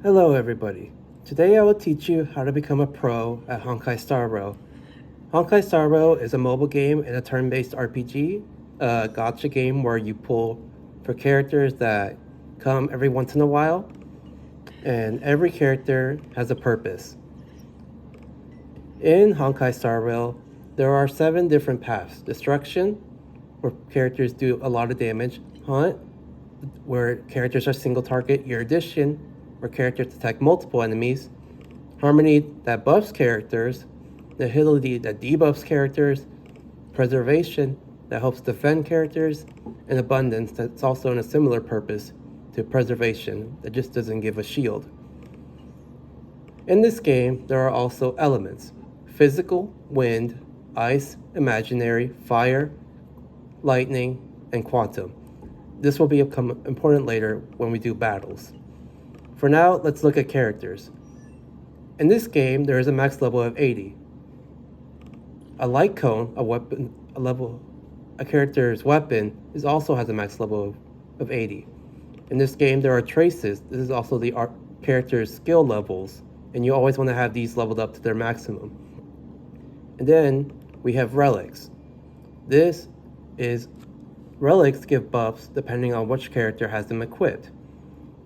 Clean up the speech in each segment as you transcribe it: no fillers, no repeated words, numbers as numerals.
Hello everybody. Today I will teach you how to become a pro at Honkai Star Rail. Honkai Star Rail is a mobile game and a turn-based RPG, a gacha game where you pull for characters that come every once in a while, and every character has a purpose. In Honkai Star Rail, there are 7 different paths. Destruction, where characters do a lot of damage. Hunt, where characters are single target. Erudition, where characters attack multiple enemies. Harmony, that buffs characters. Nihility, that debuffs characters. Preservation, that helps defend characters. And Abundance, that's also in a similar purpose to Preservation, that just doesn't give a shield. In this game, there are also elements: physical, wind, ice, imaginary, fire, lightning, and quantum. This will become important later when we do battles. For now, let's look at characters. In this game, there is a max level of 80. A light cone, a character's weapon, also has a max level of 80. In this game, there are traces. This is also the character's skill levels, and you always want to have these leveled up to their maximum. And then we have relics. Relics give buffs depending on which character has them equipped.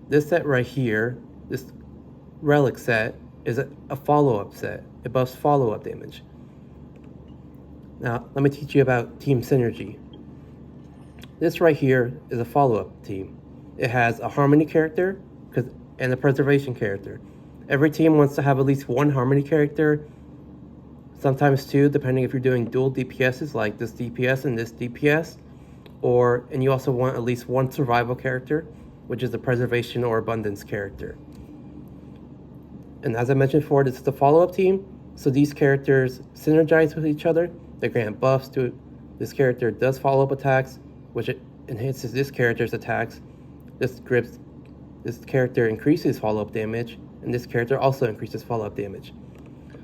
This set right here, this relic set, is a follow-up set. It buffs follow-up damage. Now, let me teach you about team synergy. This right here is a follow-up team. It has a harmony character and a preservation character. Every team wants to have at least one harmony character, sometimes two, depending if you're doing dual DPSs like this DPS and this DPS, and you also want at least one survival character, which is a preservation or abundance character. And as I mentioned before, this is the follow-up team, so these characters synergize with each other. They grant buffs to this character does follow-up attacks, which it enhances this character's attacks. This character increases follow-up damage, and this character also increases follow-up damage.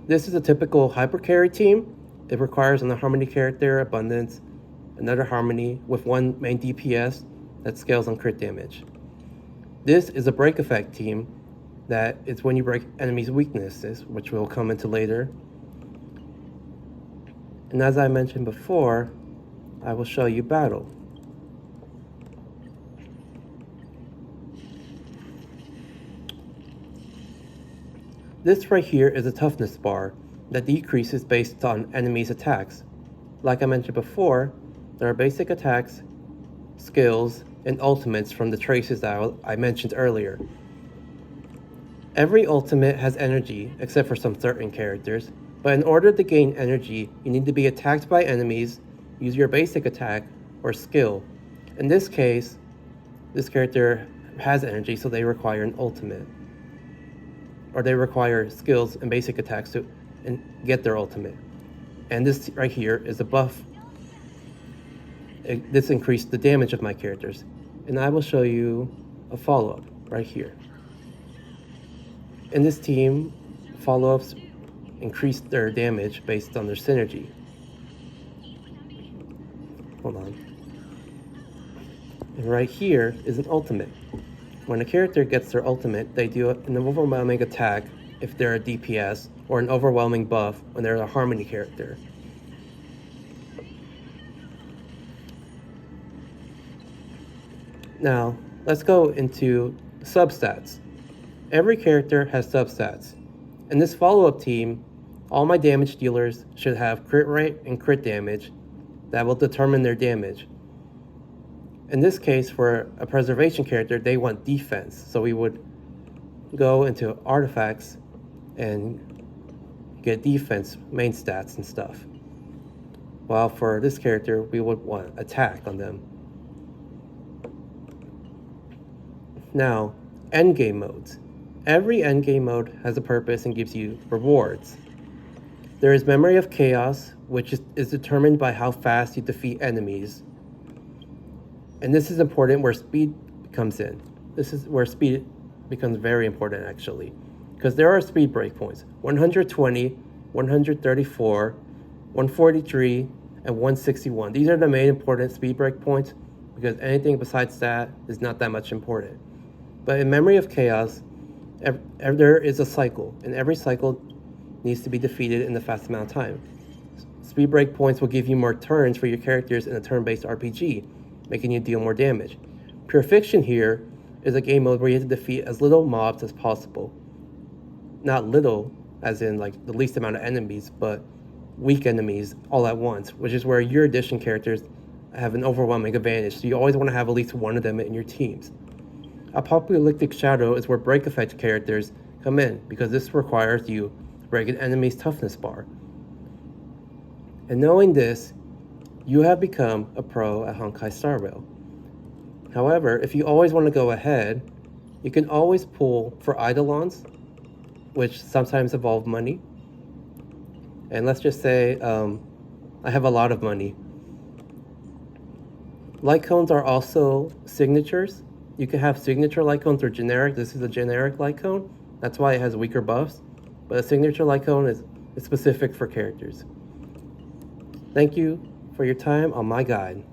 This is a typical hyper carry team. It requires a harmony character, abundance, another harmony with one main DPS that scales on crit damage. This is a break effect team. That is when you break enemies' weaknesses, which we'll come into later. And as I mentioned before, I will show you battle. This right here is a toughness bar that decreases based on enemies' attacks. Like I mentioned before, there are basic attacks, skills, and ultimates from the traces that I mentioned earlier. Every ultimate has energy, except for some certain characters, but in order to gain energy, you need to be attacked by enemies, use your basic attack, or skill. In this case, this character has energy, so they require an ultimate. Or they require skills and basic attacks to get their ultimate. And this right here is a buff. This increased the damage of my characters. And I will show you a follow-up right here. In this team, follow-ups increase their damage based on their synergy. Hold on. And right here is an ultimate. When a character gets their ultimate, they do an overwhelming attack if they're a DPS, or an overwhelming buff when they're a harmony character. Now, let's go into substats. Every character has substats. In this follow-up team, all my damage dealers should have crit rate and crit damage that will determine their damage. In this case, for a preservation character, they want defense, so we would go into artifacts and get defense main stats and stuff. While for this character, we would want attack on them. Now, endgame modes. Every endgame mode has a purpose and gives you rewards. There is Memory of Chaos, which is determined by how fast you defeat enemies. And this is important where speed comes in. This is where speed becomes very important, actually. Because there are speed breakpoints: 120, 134, 143, and 161. These are the main important speed breakpoints, because anything besides that is not that much important. But in Memory of Chaos, There is a cycle, and every cycle needs to be defeated in the fast amount of time. Speed break points will give you more turns for your characters in a turn-based RPG, making you deal more damage. Pure Fiction here is a game mode where you have to defeat as little mobs as possible. Not little, as in like the least amount of enemies, but weak enemies all at once, which is where your addition characters have an overwhelming advantage, so you always want to have at least one of them in your teams. Apocalyptic Shadow is where break effect characters come in, because this requires you to break an enemy's toughness bar. And knowing this, you have become a pro at Honkai Star Rail. However, if you always want to go ahead, you can always pull for Eidolons, which sometimes involve money. And let's just say I have a lot of money. Light cones are also signatures. You can have signature light cones or generic. This is a generic light cone. That's why it has weaker buffs. But a signature light cone is specific for characters. Thank you for your time on my guide.